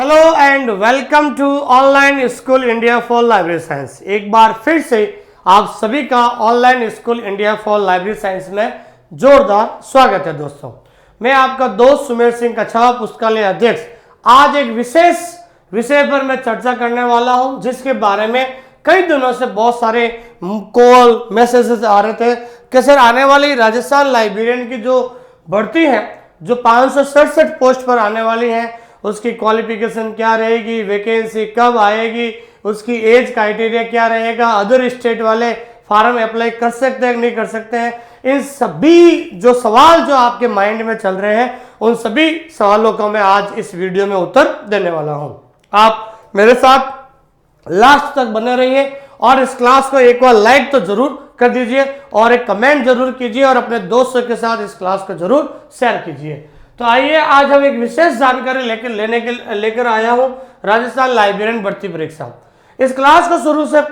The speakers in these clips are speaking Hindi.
Hello and welcome to online school India for library science. एक बार फिर से आप सभी का online school India for library science में जोरदार स्वागत है। दोस्तों, मैं आपका दोस्त सुमेर सिंह कछावा, पुस्तकालय अध्यक्ष। आज एक विशेष विषय पर मैं चर्चा करने वाला हूं, जिसके बारे में कई दिनों से बहुत सारे कॉल मैसेजेस आ रहे थे कि सर आने वाली राजस्थान लाइब्रेरियन की जो भर्ती है, जो 567 पोस्ट पर आने वाली है, उसकी क्वालिफिकेशन क्या रहेगी, वैकेंसी कब आएगी, उसकी एज क्राइटेरिया क्या रहेगा, अदर स्टेट वाले फॉर्म अप्लाई कर सकते हैं नहीं कर सकते हैं, इन सभी जो सवाल जो आपके माइंड में चल रहे हैं, उन सभी सवालों का मैं आज इस वीडियो में उत्तर देने वाला हूं। आप मेरे साथ लास्ट तक बने रहिए और इस क्लास को एक बार लाइक तो जरूर कर दीजिए और एक कमेंट जरूर कीजिए और अपने दोस्तों के साथ इस क्लास को जरूर शेयर कीजिए। तो आइए, आज हम एक विशेष जानकारी लेकर आया हूं राजस्थान लाइब्रेरियन भर्ती परीक्षा। इस क्लास को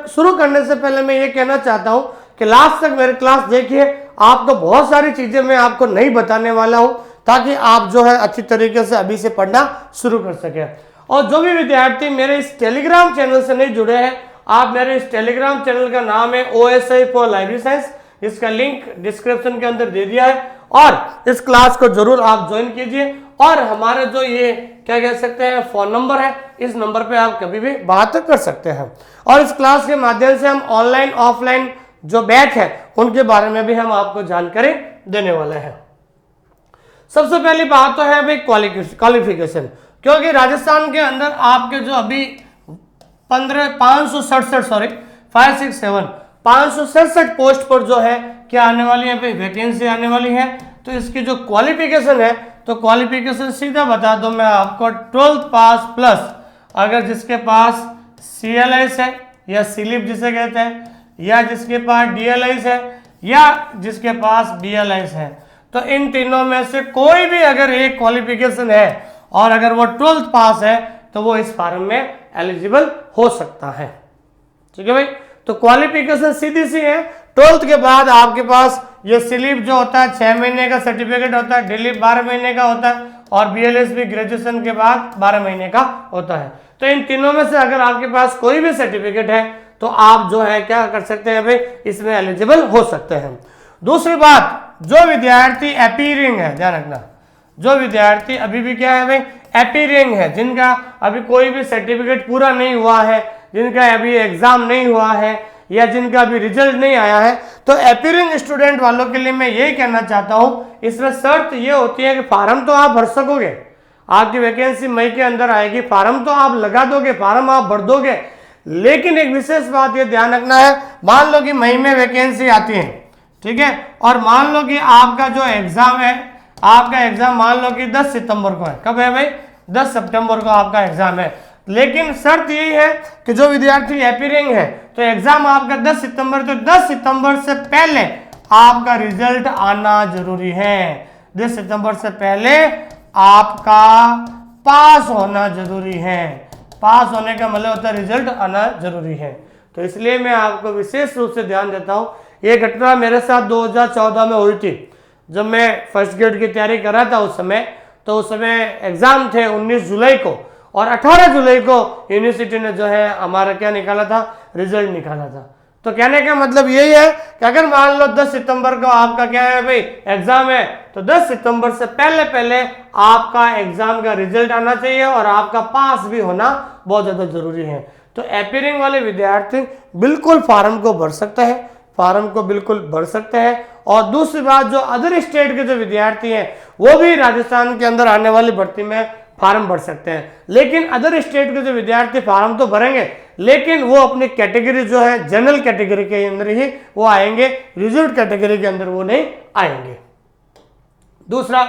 शुरू करने से पहले मैं ये कहना चाहता हूं कि लास्ट तक मेरी क्लास देखिए। आपको बहुत सारी चीजें मैं आपको नहीं बताने वाला हूं, ताकि आप जो है अच्छी तरीके से अभी से पढ़ना शुरू कर सके। और जो भी विद्यार्थी मेरे इस टेलीग्राम चैनल से नहीं जुड़े हैं, आप मेरे इस टेलीग्राम चैनल का नाम है OSI फॉर लाइब्रेरी साइंस, इसका लिंक डिस्क्रिप्शन के अंदर दे दिया है और इस क्लास को जरूर आप ज्वाइन कीजिए। और हमारे जो ये क्या कह सकते हैं फोन नंबर है, इस नंबर पे आप कभी भी बात कर सकते हैं। और इस क्लास के माध्यम से हम ऑनलाइन ऑफलाइन जो बैच है उनके बारे में भी हम आपको जानकारी देने वाले हैं। सबसे पहली बात तो है भाई क्वालिफिकेशन, क्योंकि राजस्थान के अंदर आपके जो अभी 567 पोस्ट पर जो है क्या आने वाली है, वैकेंसी आने वाली है। तो इसकी जो क्वालिफिकेशन है, तो क्वालिफिकेशन सीधा बता दो मैं आपको, 12th पास प्लस, अगर जिसके पास CLS है या स्लिप जिसे कहते हैं, या जिसके पास DLS है या जिसके पास BLS है, तो इन तीनों में से कोई भी अगर एक क्वालिफिकेशन है और अगर वो 12th पास है तो वो इस फॉर्म में एलिजिबल हो सकता है। ठीक है भाई, तो क्वालिफिकेशन सीधी सी है। 12th के बाद आपके पास ये स्लिप जो होता है 6 महीने का सर्टिफिकेट होता है, डिलीप 12 महीने का होता है और BLS भी ग्रेजुएशन के बाद 12 महीने का होता है। तो इन तीनों में से अगर आपके पास कोई भी सर्टिफिकेट है तो आप जो है क्या कर सकते हैं भाई, इसमें एलिजिबल हो सकते हैं। दूसरी बात, जो विद्यार्थी अपीयरिंग है, ध्यान रखना, जो विद्यार्थी अभी भी क्या है भाई, अपीयरिंग है, जिनका अभी कोई भी सर्टिफिकेट पूरा नहीं हुआ है, जिनका अभी एग्जाम नहीं हुआ है या जिनका अभी रिजल्ट नहीं आया है, तो अपीयरिंग स्टूडेंट वालों के लिए मैं यही कहना चाहता हूं, इसमें शर्त ये होती है कि फॉर्म तो आप भर सकोगे, आपकी वैकेंसी मई के अंदर आएगी, फॉर्म तो आप लगा दोगे, फॉर्म आप भर दोगे, लेकिन एक विशेष बात ये ध्यान रखना है, मान लो कि मई में वैकेंसी आती है, ठीक है, और मान लो कि आपका जो एग्जाम है, आपका एग्जाम मान लो कि 10 सितंबर को है। कब है भाई? 10 सितंबर को आपका एग्जाम है। लेकिन शर्त यही है कि जो विद्यार्थी अपीयरिंग है, तो एग्जाम आपका 10 सितंबर, तो 10 सितंबर से पहले आपका रिजल्ट आना जरूरी है। 10 सितंबर से पहले आपका पास होना जरूरी है। पास होने का मतलब होता है रिजल्ट आना जरूरी है। तो इसलिए मैं आपको विशेष रूप से ध्यान देता हूं। ये घटना मेरे साथ 2014 में हुई थी, जब मैं फर्स्ट ग्रेड की तैयारी कर रहा था उस समय। तो उस समय एग्जाम थे 19 जुलाई को और 18 जुलाई को यूनिवर्सिटी ने जो है हमारा क्या निकाला था, रिजल्ट निकाला था। तो कहने का मतलब यही है कि अगर मान लो 10 सितंबर को आपका क्या है भाई, एग्जाम है, तो 10 सितंबर से पहले पहले आपका एग्जाम का रिजल्ट आना चाहिए और आपका पास भी होना बहुत ज्यादा जरूरी है। तो अपीयरिंग वाले विद्यार्थी बिल्कुल फॉर्म को भर सकते हैं, फॉर्म को बिल्कुल भर सकते हैं। और दूसरी बात, जो अदर स्टेट के जो विद्यार्थी हैं वो भी राजस्थान के अंदर आने वाली भर्ती में फॉर्म भर सकते हैं। लेकिन अदर स्टेट के जो विद्यार्थी फॉर्म तो भरेंगे, लेकिन वो अपनी कैटेगरी जो है जनरल कैटेगरी के अंदर ही वो आएंगे, रिजर्व कैटेगरी के अंदर वो नहीं आएंगे। दूसरा,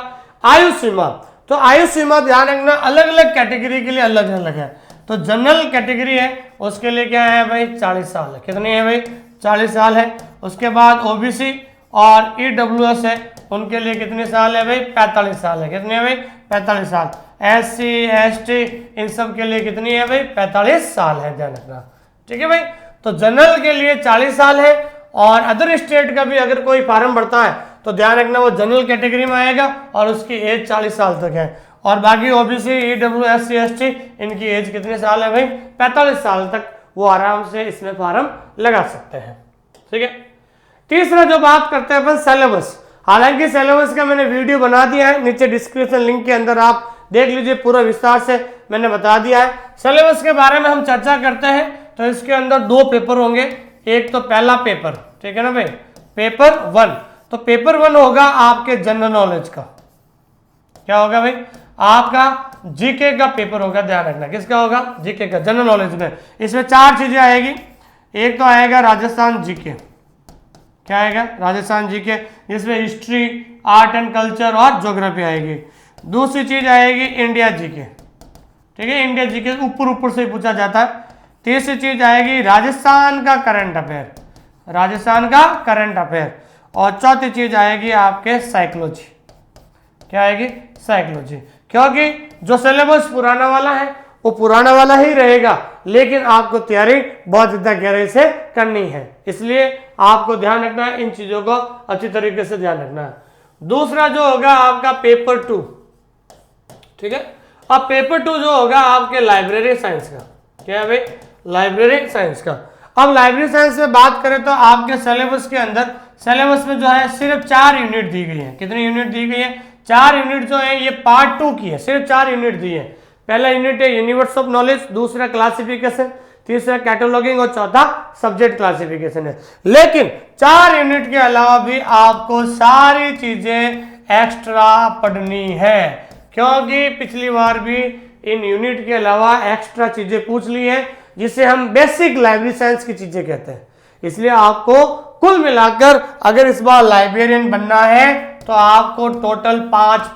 आयु सीमा। तो आयु सीमा ध्यान रखना, अलग अलग कैटेगरी के लिए अलग अलग है। तो जनरल कैटेगरी है उसके लिए क्या है भाई, 40 साल है। कितनी है भाई? 40 साल है। उसके बाद OBC और EWS है, उनके लिए कितने साल है भाई? 45 साल है। कितने है भाई? 45 साल। SC ST इन सब के लिए कितनी है भाई? 45 साल है, ध्यान रखना। ठीक है भाई, तो जनरल के लिए 40 साल है और अदर स्टेट का भी अगर कोई फॉर्म भरता है तो ध्यान रखना वो जनरल कैटेगरी में आएगा और उसकी एज 40 साल तक है। और बाकी ओबीसी, ईडब्ल्यू, SC, ST इनकी एज कितने साल है भाई? 45 साल तक वो आराम से इसमें फॉर्म लगा सकते हैं। ठीक है। तीसरा जो बात करते हैं अपन सिलेबस, हालांकि सिलेबस का मैंने वीडियो बना दिया है, नीचे डिस्क्रिप्शन लिंक के अंदर आप देख लीजिए, पूरा विस्तार से मैंने बता दिया है। सिलेबस के बारे में हम चर्चा करते हैं तो इसके अंदर 2 पेपर होंगे। एक तो पहला पेपर, ठीक है ना भाई, पेपर 1। तो पेपर 1 होगा आपके जनरल नॉलेज का। क्या होगा भाई? आपका जीके का पेपर होगा, ध्यान रखना। किसका होगा? जीके का, जनरल नॉलेज में। इसमें 4 चीजें आएगी। एक तो आएगा राजस्थान जीके। क्या आएगा? राजस्थान जीके, जिसमें हिस्ट्री, आर्ट एंड कल्चर और ज्योग्राफी आएगी। दूसरी चीज आएगी इंडिया जीके। ठीक है, इंडिया जीके ऊपर से पूछा जाता है। तीसरी चीज आएगी राजस्थान का करंट अफेयर, राजस्थान का करंट अफेयर। और चौथी चीज आएगी आपके साइकोलॉजी। क्या आएगी? साइकोलॉजी। क्योंकि जो सिलेबस पुराना वाला है वो पुराना वाला ही रहेगा, लेकिन आपको तैयारी बहुत ज्यादा गहराई से करनी है, इसलिए आपको ध्यान रखना है, इन चीजों को अच्छी तरीके से ध्यान रखना है। दूसरा जो होगा आपका पेपर 2। ठीक है। अब पेपर 2 जो होगा आपके लाइब्रेरी साइंस का। क्या है भाई? लाइब्रेरी साइंस का। अब लाइब्रेरी साइंस में बात करें तो आपके सिलेबस के अंदर, सिलेबस में जो है सिर्फ 4 यूनिट दी गई है। कितनी यूनिट दी गई है? 4 यूनिट जो है ये पार्ट 2 की है, सिर्फ 4 यूनिट दी है। पहला यूनिट है यूनिवर्स ऑफ नॉलेज, दूसरा क्लासिफिकेशन, तीसरा कैटलॉगिंग और चौथा सब्जेक्ट क्लासिफिकेशन है। लेकिन 4 यूनिट के अलावा भी आपको सारी चीजें एक्स्ट्रा पढ़नी है, क्योंकि पिछली बार भी इन यूनिट के अलावा एक्स्ट्रा चीजें पूछ ली है, जिसे हम बेसिक लाइब्रेरी साइंस की चीजें कहते हैं। इसलिए आपको कुल मिलाकर अगर इस बार लाइब्रेरियन बनना है तो आपको टोटल 5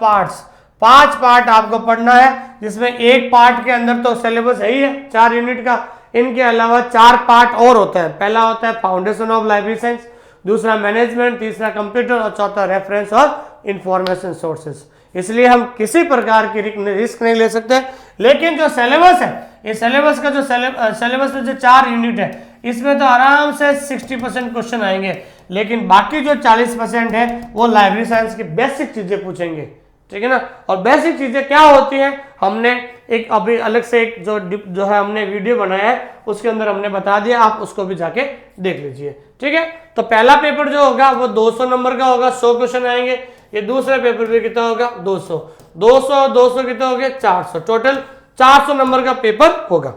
पार्ट आपको पढ़ना है, जिसमें एक पार्ट के अंदर तो सिलेबस है ही है 4 यूनिट का, इनके अलावा 4 पार्ट और होते हैं। पहला होता है फाउंडेशन ऑफ लाइब्रेरी साइंस, दूसरा मैनेजमेंट, तीसरा कंप्यूटर और चौथा रेफरेंस और इंफॉर्मेशन सोर्सेस। इसलिए हम किसी प्रकार की रिस्क नहीं ले सकते। लेकिन जो सिलेबस है, ये सिलेबस का जो सिलेबस में जो 4 यूनिट है, इसमें तो आराम से 60% क्वेश्चन आएंगे, लेकिन बाकी जो 40% है वो लाइब्रेरी साइंस की बेसिक चीजें पूछेंगे। ठीक है ना। और बेसिक चीजें क्या होती हैं, हमने एक अभी अलग से एक जो है हमने वीडियो बनाया है, उसके अंदर हमने बता दिया, आप उसको भी जाके देख लीजिए। ठीक है। तो पहला पेपर जो होगा वो 200 नंबर का होगा, 100 क्वेश्चन आएंगे। ये दूसरा पेपर भी कितना होगा? 200 200 कितना हो गया? 400, टोटल 400 नंबर का पेपर होगा।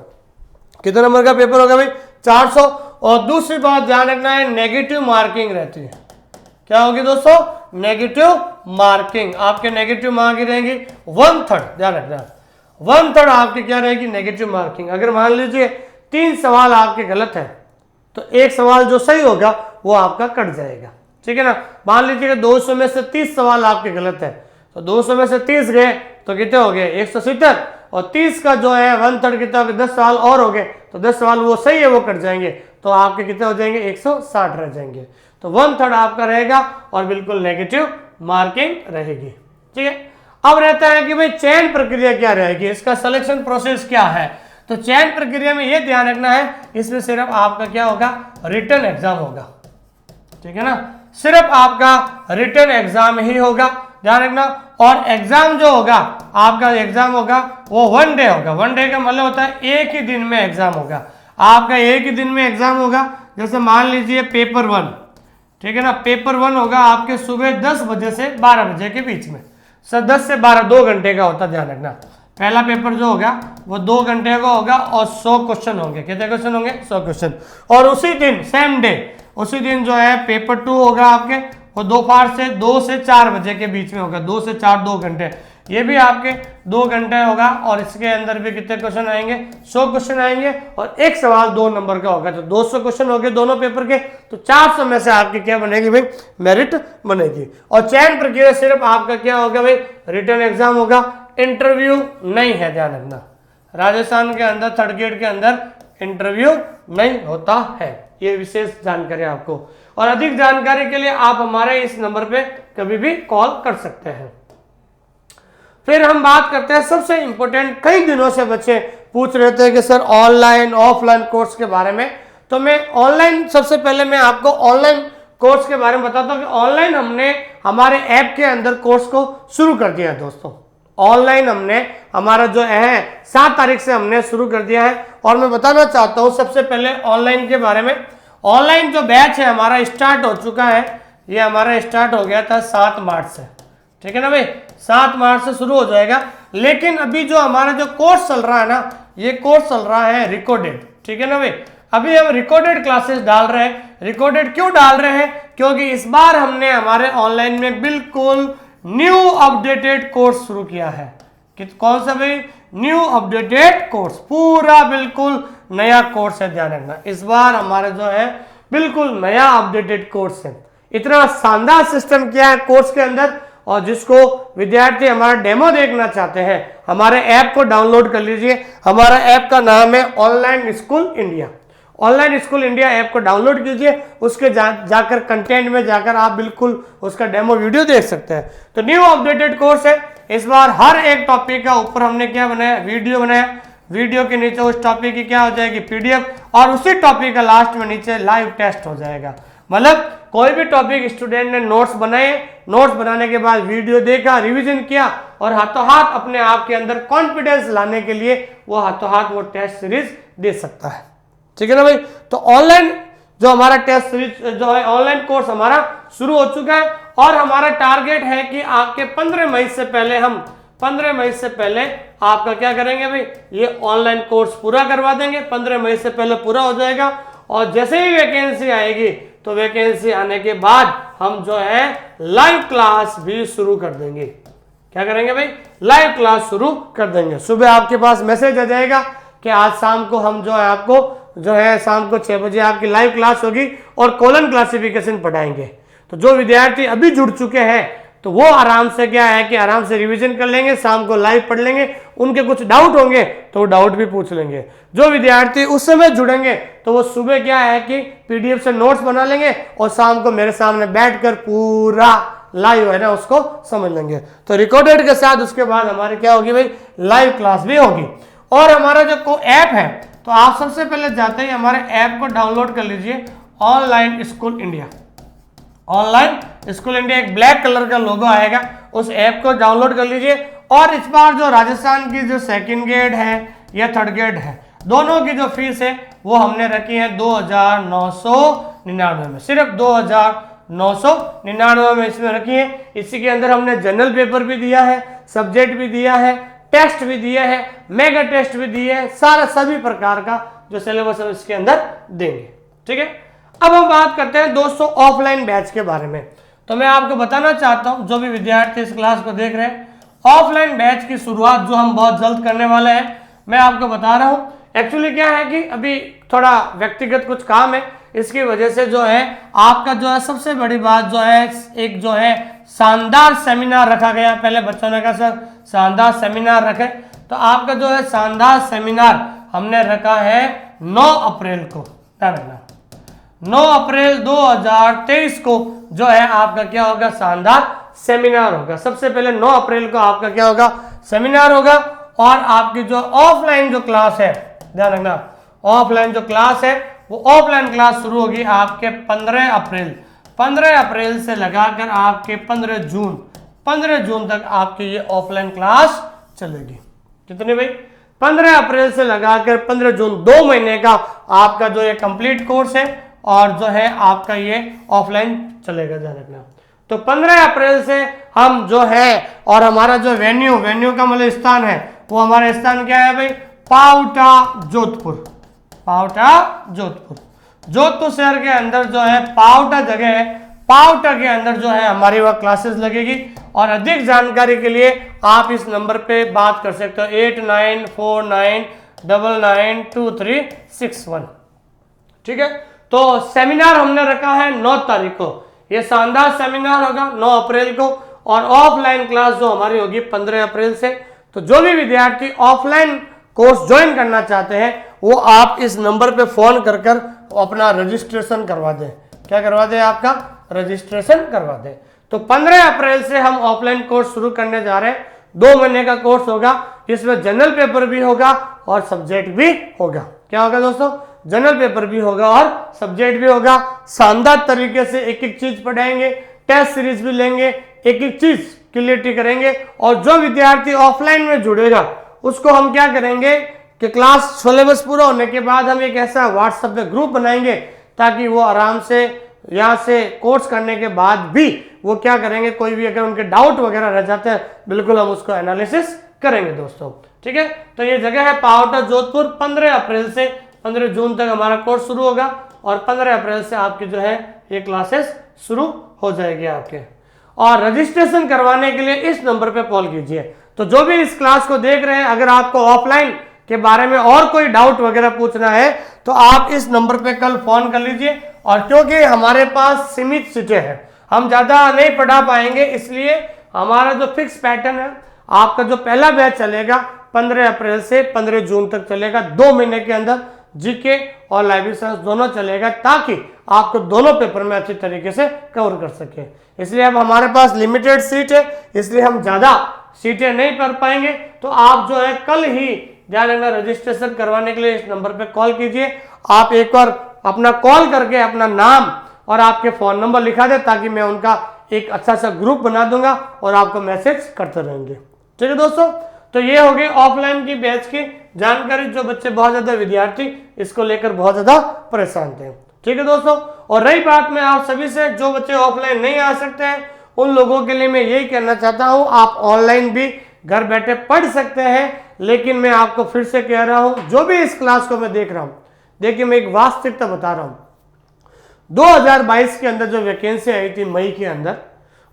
कितने नंबर का पेपर होगा भाई? 400। और दूसरी बात ध्यान रखना है, नेगेटिव मार्किंग रहती है। क्या होगी दोस्तों? Negative marking. आपके नेगेटिव मार्किंग रहेगी 1/3, ध्यान रखना, 1/3 आपकी क्या रहेगी? Negative marking. अगर मान लीजिए 3 सवाल आपके गलत है तो एक सवाल जो सही होगा वो आपका कट जाएगा। ठीक है ना। मान लीजिए 200 में से 30 सवाल आपके गलत है, तो 200 में से 30 गए तो कितने हो गए? 170। और 30 का जो है 1/3 कितना हो गया? 10 सवाल और हो गए, तो 10 सवाल वो सही है वो कट जाएंगे, तो आपके कितने हो जाएंगे? 160 रह जाएंगे। तो 1/3 आपका रहेगा और बिल्कुल नेगेटिव मार्किंग रहेगी। ठीक है। अब रहता है कि भाई चयन प्रक्रिया क्या रहेगी, इसका सिलेक्शन प्रोसेस क्या है। तो चयन प्रक्रिया में यह ध्यान रखना है, इसमें सिर्फ आपका क्या होगा? रिटन एग्जाम होगा। ठीक है ना। सिर्फ आपका रिटन एग्जाम ही होगा, ध्यान रखना। और एग्जाम जो होगा आपका, एग्जाम होगा वो 1 डे होगा। 1 डे का मतलब होता है एक ही दिन में एग्जाम होगा आपका, एक ही दिन में एग्जाम होगा। जैसे मान लीजिए पेपर 1, ठीक है ना, पेपर 1 होगा आपके सुबह 10 बजे से 12 बजे के बीच में, 10 से 12, 2 घंटे का होता है, ध्यान रखना। पहला पेपर जो होगा वो 2 घंटे का होगा और 100 क्वेश्चन होंगे। कितने क्वेश्चन होंगे? 100 क्वेश्चन। और उसी दिन सेम डे, उसी दिन जो है पेपर 2 होगा आपके, वो दोपहर से 2 से 4 बजे के बीच में होगा, 2 से 4, 2 घंटे, ये भी आपके 2 घंटे होगा। और इसके अंदर भी कितने क्वेश्चन आएंगे? 100 क्वेश्चन आएंगे और एक सवाल 2 नंबर का होगा, तो 200 क्वेश्चन हो गए दोनों पेपर के। तो 400 में से आपकी क्या बनेगी भाई? मेरिट बनेगी। और चयन प्रक्रिया सिर्फ आपका क्या होगा भाई? रिटन एग्जाम होगा, इंटरव्यू नहीं है, ध्यान रखना। राजस्थान के अंदर 3rd ग्रेड के अंदर इंटरव्यू नहीं होता है, ये विशेष जानकारी आपको। और अधिक जानकारी के लिए आप हमारे इस नंबर पे कभी भी कॉल कर सकते हैं। फिर हम बात करते हैं सबसे इंपॉर्टेंट, कई दिनों से बच्चे पूछ रहे थे कि सर ऑनलाइन ऑफलाइन कोर्स के बारे में। तो मैं ऑनलाइन, सबसे पहले मैं आपको ऑनलाइन कोर्स के बारे में बताता हूँ कि ऑनलाइन हमने हमारे ऐप के अंदर कोर्स को शुरू कर दिया है दोस्तों। ऑनलाइन हमने हमारा जो है 7 तारीख से हमने शुरू कर दिया है। और मैं बताना चाहता हूँ सबसे पहले ऑनलाइन के बारे में। ऑनलाइन जो बैच है हमारा स्टार्ट हो चुका है, ये हमारा स्टार्ट हो गया था 7 मार्च से, ठीक है ना भाई, 7 मार्च से शुरू हो जाएगा। लेकिन अभी जो हमारा जो कोर्स चल रहा है ना, ये कोर्स चल रहा है रिकॉर्डेड, ठीक है ना भाई। अभी हम रिकॉर्डेड क्लासेस डाल रहे हैं। रिकॉर्डेड क्यों डाल रहे हैं? क्योंकि इस बार हमने हमारे ऑनलाइन में बिल्कुल न्यू अपडेटेड कोर्स शुरू किया है। कि कौन सा भाई? न्यू अपडेटेड कोर्स, पूरा बिल्कुल नया कोर्स है, ध्यान रखना। इस बार हमारा जो है बिल्कुल नया अपडेटेड कोर्स है। इतना शानदार सिस्टम किया है कोर्स के अंदर, और जिसको विद्यार्थी हमारा डेमो देखना चाहते हैं, हमारे ऐप को डाउनलोड कर लीजिए। हमारा ऐप का नाम है online school India. Online school India app को डाउनलोड कीजिए, उसके जाकर कंटेंट में जाकर आप बिल्कुल उसका डेमो वीडियो देख सकते हैं। तो न्यू अपडेटेड कोर्स है। इस बार हर एक टॉपिक का ऊपर हमने क्या बनाया? वीडियो बनाया। वीडियो के नीचे उस टॉपिक की क्या हो जाएगी? पीडीएफ, और उसी टॉपिक का लास्ट में नीचे लाइव टेस्ट हो जाएगा। मतलब कोई भी टॉपिक स्टूडेंट ने नोट्स बनाए, नोट्स बनाने के बाद वीडियो देखा, रिवीजन किया, और हाथों हाथ अपने आप के अंदर कॉन्फिडेंस लाने के लिए वो हाथों हाथ वो टेस्ट सीरीज दे सकता है, ठीक है ना भाई। तो ऑनलाइन जो हमारा टेस्ट सीरीज जो है, ऑनलाइन कोर्स हमारा शुरू हो चुका है। और हमारा टारगेट है कि आपके 15 मई से पहले, हम 15 मई से पहले आपका क्या करेंगे भाई? ये ऑनलाइन कोर्स पूरा करवा देंगे। 15 मई से पहले पूरा हो जाएगा। और जैसे ही वैकेंसी आएगी, तो वैकेंसी आने के बाद हम जो है लाइव क्लास भी शुरू कर देंगे। क्या करेंगे भाई? लाइव क्लास शुरू कर देंगे। सुबह आपके पास मैसेज आ जाएगा कि आज शाम को हम जो है आपको जो है शाम को 6 बजे आपकी लाइव क्लास होगी और कॉलम क्लासिफिकेशन पढ़ाएंगे। तो जो विद्यार्थी अभी जुड़ चुके हैं, तो वो आराम से क्या है कि आराम से रिवीजन कर लेंगे, शाम को लाइव पढ़ लेंगे। उनके कुछ डाउट होंगे तो वो डाउट भी पूछ लेंगे। जो विद्यार्थी उस समय जुड़ेंगे, तो वो सुबह क्या है कि पीडीएफ से नोट्स बना लेंगे, और शाम को मेरे सामने बैठकर पूरा लाइव है ना उसको समझ लेंगे। तो रिकॉर्डेड के साथ उसके बाद हमारी क्या होगी भाई? लाइव क्लास भी होगी। और हमारा जो ऐप है, तो आप सबसे पहले जाते ही हमारे ऐप को डाउनलोड कर लीजिए, online school India. Online school India एक ब्लैक कलर का लोगो आएगा, उस ऐप को डाउनलोड कर लीजिए। और इस बार जो राजस्थान की जो सेकंड ग्रेड है या थर्ड ग्रेड है, दोनों की जो फीस है वो हमने रखी है 2999 में, सिर्फ 2999 में इसमें रखी है। इसी के अंदर हमने जनरल पेपर भी दिया है, सब्जेक्ट भी दिया है, टेस्ट भी दिया है, मेगा टेस्ट भी दिए है, सारा सभी प्रकार का जो सिलेबस है इसके अंदर देंगे, ठीक है। अब हम बात करते हैं दोस्तों ऑफलाइन बैच के बारे में। तो मैं आपको बताना चाहता हूं, जो भी विद्यार्थी इस क्लास को देख रहे हैं, ऑफलाइन बैच की शुरुआत जो हम बहुत जल्द करने वाले हैं, मैं आपको बता रहा हूं। एक्चुअली क्या है कि अभी थोड़ा व्यक्तिगत कुछ काम है, इसकी वजह से जो है आपका जो है सबसे बड़ी बात जो है, एक जो है शानदार सेमिनार रखा गया। पहले बच्चों ने कहा सर शानदार सेमिनार रखे, तो आपका जो है शानदार सेमिनार हमने रखा है 9 अप्रैल को, ध्यान रखना 9 अप्रैल 2023 को जो है आपका क्या होगा? शानदार सेमिनार होगा। सबसे पहले 9 अप्रैल को आपका क्या होगा? सेमिनार होगा। और आपकी जो ऑफलाइन जो क्लास है, ध्यान रखना, ऑफलाइन जो क्लास है वो ऑफलाइन क्लास शुरू होगी आपके 15 अप्रैल से लगाकर आपके 15 जून तक आपकी ये ऑफलाइन क्लास चलेगी। कितने भाई? 15 अप्रैल से लगाकर 15 जून, 2 महीने का आपका जो ये कंप्लीट कोर्स है, और जो है आपका ये ऑफलाइन चलेगा, ध्यान रखना। तो 15 अप्रैल से हम जो है, और हमारा जो वेन्यू का मतलब स्थान है, वो हमारा स्थान क्या है भाई? पावटा जोधपुर। जोधपुर शहर के अंदर जो है पावटा जगह है, पावटा के अंदर जो है हमारी वह क्लासेस लगेगी। और अधिक जानकारी के लिए आप इस नंबर पे बात कर सकते हो 8949992361, ठीक है। तो सेमिनार हमने रखा है 9 तारीख को, ये शानदार सेमिनार होगा 9 अप्रैल को, और ऑफलाइन क्लास जो हमारी होगी 15 अप्रैल से। तो जो भी विद्यार्थी ऑफलाइन कोर्स ज्वाइन करना चाहते हैं, वो आप इस नंबर पे फोन कर अपना रजिस्ट्रेशन करवा दें। क्या करवा दें? आपका रजिस्ट्रेशन करवा दें। तो 15 अप्रैल से हम ऑफलाइन कोर्स शुरू करने जा रहे हैं। 2 महीने का कोर्स होगा, जिसमें जनरल पेपर भी होगा और सब्जेक्ट भी होगा। क्या होगा दोस्तों? जनरल पेपर भी होगा और सब्जेक्ट भी होगा। शानदार तरीके से एक एक चीज पढ़ाएंगे, टेस्ट सीरीज भी लेंगे, एक एक चीज क्लियरिटी करेंगे। और जो विद्यार्थी ऑफलाइन में जुड़ेगा उसको हम क्या करेंगे कि क्लास सिलेबस पूरा होने के बाद हम एक ऐसा व्हाट्सएप पे ग्रुप बनाएंगे ताकि वो आराम से यहाँ से कोर्स करने के बाद भी वो क्या करेंगे, कोई भी अगर उनके डाउट वगैरह रह जाते हैं बिल्कुल हम उसको एनालिसिस करेंगे दोस्तों। ठीक है, तो ये जगह है पावटा जोधपुर। 15 अप्रैल से 15 जून तक हमारा कोर्स शुरू होगा और 15 अप्रैल से आपकी जो है ये क्लासेस शुरू हो जाएगी आपके। और रजिस्ट्रेशन करवाने के लिए इस नंबर पे कॉल कीजिए। तो जो भी इस क्लास को देख रहे हैं, अगर आपको ऑफलाइन के बारे में और कोई डाउट वगैरह पूछना है तो आप इस नंबर पे कल फोन कर लीजिए। और क्योंकि हमारे पास सीमित सीटें हैं, हम ज़्यादा नहीं पढ़ा पाएंगे, इसलिए हमारा जो फिक्स पैटर्न है, आपका जो पहला बैच चलेगा 15 अप्रैल से 15 जून तक चलेगा। 2 महीने के अंदर जीके और लाइब्रेरी साइंस दोनों चलेगा ताकि आपको दोनों पेपर में अच्छी तरीके से कवर कर सके। इसलिए अब हमारे पास लिमिटेड सीट है, इसलिए हम ज़्यादा सीटें नहीं कर पाएंगे। तो आप जो है कल ही ध्यान रखना, रजिस्ट्रेशन करवाने के लिए इस नंबर पे कॉल कीजिए। आप एक बार अपना कॉल करके अपना नाम और आपके फ़ोन नंबर लिखा दे ताकि मैं उनका एक अच्छा सा ग्रुप बना दूंगा और आपको मैसेज करते रहेंगे। ठीक है दोस्तों, तो ये हो गई ऑफलाइन की बैच की जानकारी। जो बच्चे बहुत ज़्यादा विद्यार्थी इसको लेकर बहुत ज़्यादा परेशान थे। ठीक है दोस्तों, और रही बात मैं आप सभी से, जो बच्चे ऑफलाइन नहीं आ सकते हैं उन लोगों के लिए मैं यही कहना चाहता हूँ, आप ऑनलाइन भी घर बैठे पढ़ सकते हैं। लेकिन मैं आपको फिर से कह रहा हूँ, जो भी इस क्लास को मैं देख रहा हूँ, देखिए मैं एक वास्तविकता बता रहा हूँ। 2022 के अंदर जो वैकेंसी आई थी मई के अंदर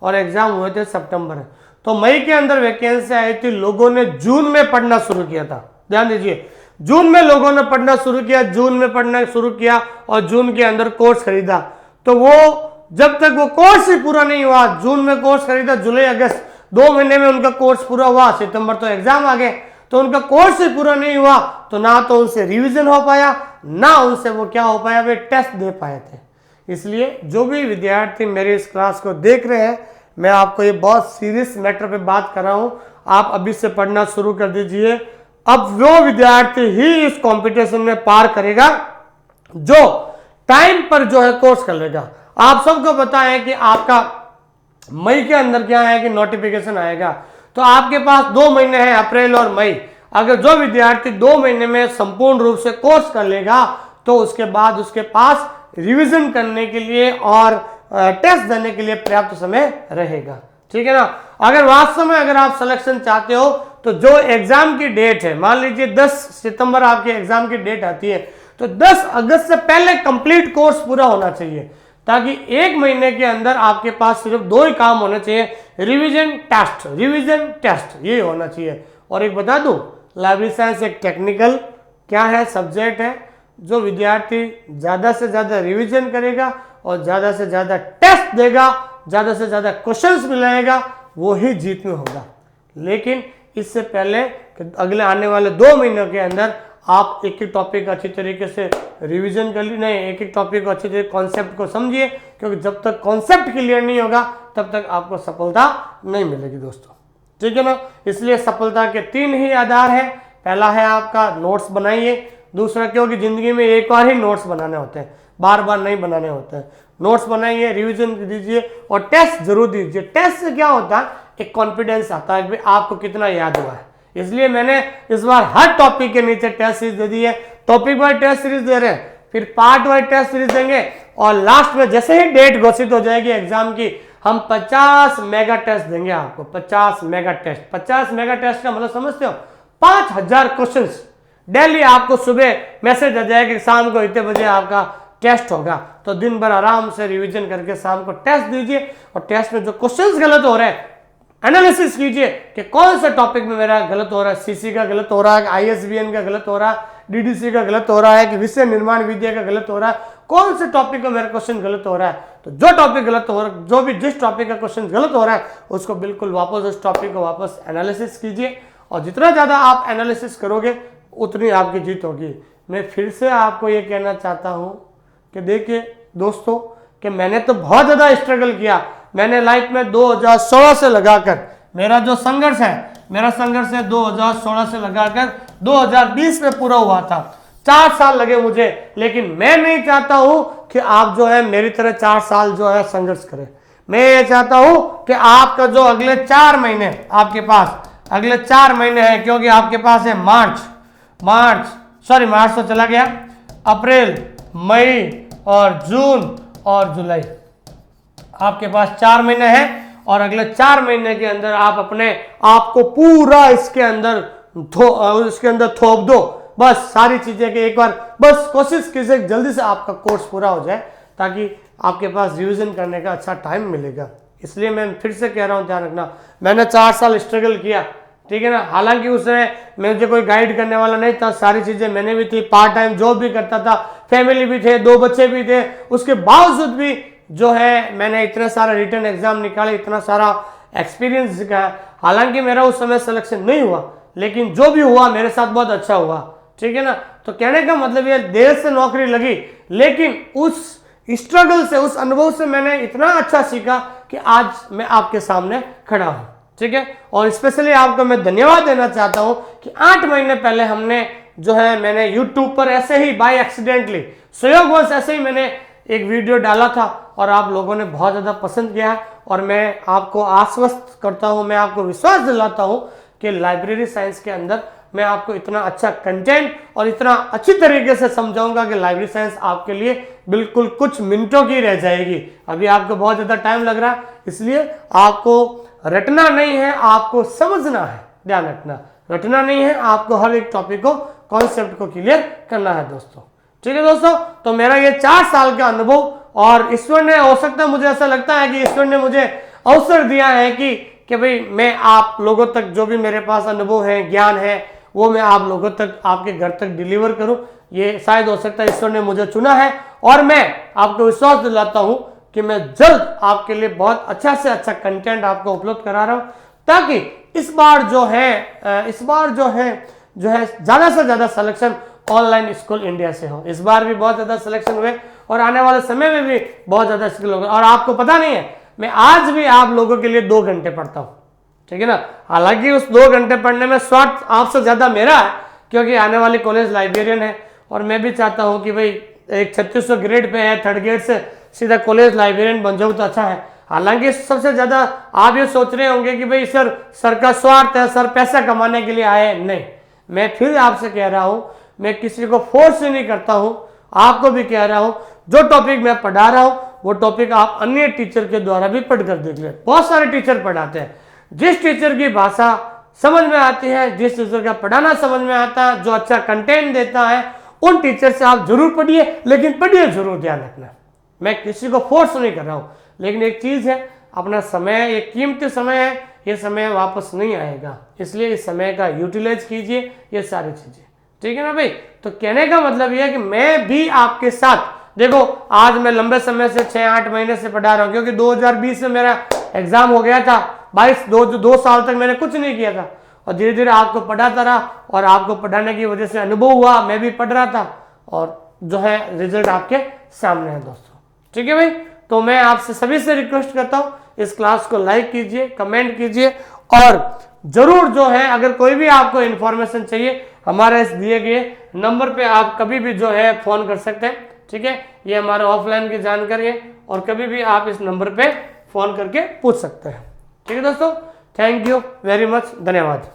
और एग्जाम हुए थे सितंबर में, तो मई के अंदर वैकेंसी आई थी, लोगों ने जून में पढ़ना शुरू किया था। ध्यान दीजिए, जून में लोगों ने पढ़ना शुरू किया, जून में पढ़ना शुरू किया और जून के अंदर कोर्स खरीदा। तो वो जब तक वो कोर्स ही पूरा नहीं हुआ, जून में कोर्स खरीदा, जुलाई अगस्त 2 महीने में उनका कोर्स पूरा हुआ, सितंबर तो एग्जाम आ गए, तो उनका कोर्स ही पूरा नहीं हुआ तो ना तो उनसे रिवीजन हो पाया, ना उनसे वो क्या हो पाया, वे टेस्ट दे पाए थे। इसलिए जो भी विद्यार्थी मेरे इस क्लास को देख रहे हैं, मैं आपको ये बहुत सीरियस मैटर पे बात कर रहा हूँ, आप अभी से पढ़ना शुरू कर दीजिए। अब वो विद्यार्थी ही इस कंपटीशन में पार करेगा जो टाइम पर जो है कोर्स कर लेगा। आप सबको पता है कि आपका मई के अंदर क्या है कि नोटिफिकेशन आएगा, तो आपके पास 2 महीने हैं, अप्रैल और मई। अगर जो विद्यार्थी 2 महीने में संपूर्ण रूप से कोर्स कर लेगा तो उसके बाद उसके पास रिवीजन करने के लिए और टेस्ट देने के लिए पर्याप्त समय रहेगा। ठीक है ना। अगर वास्तव में अगर आप सिलेक्शन चाहते हो तो जो एग्जाम की डेट है, मान लीजिए 10 सितंबर आपके एग्जाम की डेट आती है, तो 10 अगस्त से पहले कंप्लीट कोर्स पूरा होना चाहिए ताकि 1 महीने के अंदर आपके पास सिर्फ 2 ही काम होने चाहिए, रिवीजन टेस्ट, रिवीजन टेस्ट, ये होना चाहिए। और एक बता दूं, लाइब्रेरी साइंस एक टेक्निकल क्या है, सब्जेक्ट है। जो विद्यार्थी ज़्यादा से ज़्यादा रिवीजन करेगा और ज़्यादा से ज़्यादा टेस्ट देगा, ज़्यादा से ज़्यादा क्वेश्चंस मिलाएगा, वो ही जीत में होगा। लेकिन इससे पहले कि अगले आने वाले 2 महीनों के अंदर आप एक एक टॉपिक अच्छी तरीके से रिवीजन कर लीजिए, नहीं एक एक टॉपिक को अच्छी तरीके कॉन्सेप्ट को समझिए, क्योंकि जब तक कॉन्सेप्ट क्लियर नहीं होगा तब तक आपको सफलता नहीं मिलेगी दोस्तों। ठीक है ना। इसलिए सफलता के 3 ही आधार हैं। पहला है आपका नोट्स बनाइए, दूसरा क्योंकि जिंदगी में एक बार ही नोट्स बनाने होते हैं, बार बार नहीं बनाने होते हैं। नोट्स बनाइए, रिवीजन दीजिए और टेस्ट जरूर दीजिए। टेस्ट से क्या होता है, एक कॉन्फिडेंस आता है कि आपको कितना याद हुआ है। इसलिए मैंने इस बार हर टॉपिक के नीचे टेस्ट सीरीज दे दी है। टॉपिक वाइज टेस्ट सीरीज दे रहे हैं, फिर पार्ट वाइज टेस्ट सीरीज देंगे और लास्ट में जैसे ही डेट घोषित हो जाएगी एग्जाम की, हम 50 मेगा टेस्ट देंगे आपको। 50 मेगा टेस्ट, 50 मेगा टेस्ट का मतलब समझते हो, 5000 क्वेश्चन डेली आपको सुबह मैसेज आ जाएगा कि शाम को इतने बजे आपका टेस्ट होगा। तो दिन भर आराम से रिवीजन करके शाम को टेस्ट दीजिए और टेस्ट में जो क्वेश्चंस गलत हो रहे हैं एनालिसिस कीजिए कि कौन सा टॉपिक में मेरा गलत हो रहा है, सीसी का गलत हो रहा है, आईएसबीएन का गलत हो रहा है, डीडीसी का गलत हो रहा है, कि विषय निर्माण विद्या का गलत हो रहा है, कौन से टॉपिक का मेरा क्वेश्चन गलत हो रहा है। तो जो टॉपिक गलत हो रहा है, जो भी जिस टॉपिक का क्वेश्चन गलत हो रहा है उसको बिल्कुल वापस उस टॉपिक को वापस एनालिसिस कीजिए और जितना ज़्यादा आप एनालिसिस करोगे उतनी आपकी जीत होगी। मैं फिर से आपको ये कहना चाहता हूँ कि देखिए दोस्तों कि मैंने तो बहुत ज़्यादा स्ट्रगल किया। मैंने लाइफ में 2016 से लगाकर मेरा जो संघर्ष है, मेरा संघर्ष है 2016 से लगाकर 2020 में पूरा हुआ था। 4 साल लगे मुझे, लेकिन मैं नहीं चाहता हूँ कि आप जो है मेरी तरह 4 साल जो है संघर्ष करें। मैं ये चाहता हूं कि आपका जो अगले 4 महीने आपके पास अगले 4 महीने हैं, क्योंकि आपके पास है मार्च तो चला गया, अप्रैल, मई और जून और जुलाई, आपके पास 4 महीने हैं। और अगले 4 महीने के अंदर आप अपने आप को पूरा इसके अंदर थोप दो, बस सारी चीजें के एक बार बस कोशिश कीजिए जल्दी से आपका कोर्स पूरा हो जाए, ताकि आपके पास रिवीजन करने का अच्छा टाइम मिलेगा। इसलिए मैं फिर से कह रहा हूं, ध्यान रखना, मैंने 4 साल स्ट्रगल किया, ठीक है ना। हालांकि उसमें मुझे कोई गाइड करने वाला नहीं था, सारी चीजें मैंने भी थी, पार्ट टाइम जॉब भी करता था, फैमिली भी थे, 2 बच्चे भी थे, उसके बावजूद भी जो है मैंने इतना सारा रिटर्न एग्जाम निकाले, इतना सारा एक्सपीरियंस दिखाया। हालांकि मेरा उस समय सिलेक्शन नहीं हुआ, लेकिन जो भी हुआ मेरे साथ बहुत अच्छा हुआ, ठीक है ना। तो कहने का मतलब ये, देर से नौकरी लगी, लेकिन उस स्ट्रगल से, उस अनुभव से मैंने इतना अच्छा सीखा कि आज मैं आपके सामने खड़ा हूं, ठीक है। और स्पेशली आपको मैं धन्यवाद देना चाहता हूं कि 8 महीने पहले हमने जो है, मैंने YouTube पर ऐसे ही बाय एक्सीडेंटली, संयोगवश ऐसे ही मैंने एक वीडियो डाला था और आप लोगों ने बहुत ज़्यादा पसंद किया है। और मैं आपको आश्वस्त करता हूं, मैं आपको विश्वास दिलाता हूं कि लाइब्रेरी साइंस के अंदर मैं आपको इतना अच्छा कंटेंट और इतना अच्छी तरीके से समझाऊंगा कि लाइब्रेरी साइंस आपके लिए बिल्कुल कुछ मिनटों की रह जाएगी। अभी आपको बहुत ज़्यादा टाइम लग रहा है, इसलिए आपको रटना नहीं है, आपको समझना है, ध्यान रखना, रटना नहीं है, आपको हर एक टॉपिक को, कॉन्सेप्ट को क्लियर करना है दोस्तों, ठीक है दोस्तों। तो मेरा ये 4 साल का अनुभव, और ईश्वर ने, हो सकता है, मुझे ऐसा लगता है कि ईश्वर ने मुझे अवसर दिया है कि भाई मैं आप लोगों तक जो भी मेरे पास अनुभव है, ज्ञान है, वो मैं आप लोगों तक, आपके घर तक डिलीवर करूं। ये शायद हो सकता है ईश्वर ने मुझे चुना है, और मैं आपको विश्वास दिलाता हूं कि मैं जल्द आपके लिए बहुत अच्छा से अच्छा कंटेंट आपको उपलब्ध करा रहा हूं, ताकि इस बार जो है ज्यादा से ज्यादा सिलेक्शन ऑनलाइन स्कूल इंडिया से हो। इस बार भी बहुत ज्यादा सिलेक्शन हुए और आने वाले समय में भी बहुत ज्यादा स्किल होगा। और आपको पता नहीं है, मैं आज भी आप लोगों के लिए 2 घंटे पढ़ता हूं, ठीक है ना। हालांकि उस 2 घंटे पढ़ने में स्वार्थ आपसे ज्यादा मेरा है, क्योंकि आने वाली कॉलेज लाइब्रेरियन है, और मैं भी चाहता हूं कि भाई एक 3600 ग्रेड पे है, 3rd ग्रेड से सीधा कॉलेज लाइब्रेरियन बन जाऊं तो अच्छा है। हालांकि सबसे ज्यादा आप ये सोच रहे होंगे कि भाई सर का स्वार्थ है, सर पैसा कमाने के लिए आए, नहीं। मैं फिर आपसे कह रहा हूं, मैं किसी को फोर्स नहीं करता हूं, आपको भी कह रहा हूं, जो टॉपिक मैं पढ़ा रहा हूं वो टॉपिक आप अन्य टीचर के द्वारा भी पढ़कर देख लें। बहुत सारे टीचर पढ़ाते हैं, जिस टीचर की भाषा समझ में आती है, जिस टीचर का पढ़ाना समझ में आता है, जो अच्छा कंटेंट देता है, उन टीचर से आप जरूर पढ़िए, लेकिन पढ़िए जरूर, ध्यान रखना। मैं किसी को फोर्स नहीं कर रहा हूं, लेकिन एक चीज है, अपना समय, एक कीमती समय है, ये समय वापस नहीं आएगा, इसलिए इस समय का यूटिलाइज कीजिए, ये सारी चीजें, ठीक है ना भाई। तो कहने का मतलब यह है कि मैं भी आपके साथ, देखो आज मैं लंबे समय से 6-8 महीने से पढ़ा रहा हूं, क्योंकि 2020 में मेरा एग्जाम हो गया था, 2 साल तक मैंने कुछ नहीं किया था, और धीरे धीरे आपको पढ़ाता रहा, और आपको पढ़ाने की वजह से अनुभव हुआ, मैं भी पढ़ रहा था, और जो है रिजल्ट आपके सामने है दोस्तों, ठीक है भाई। तो मैं आपसे सभी से रिक्वेस्ट करता हूं, इस क्लास को लाइक कीजिए, कमेंट कीजिए, और जरूर जो है, अगर कोई भी आपको इन्फॉर्मेशन चाहिए, हमारे इस दिए गए नंबर पे आप कभी भी जो है फोन कर सकते हैं, ठीक है। ये हमारे ऑफलाइन की जानकारी है, और कभी भी आप इस नंबर पे फोन करके पूछ सकते हैं, ठीक है दोस्तों। थैंक यू वेरी मच, धन्यवाद।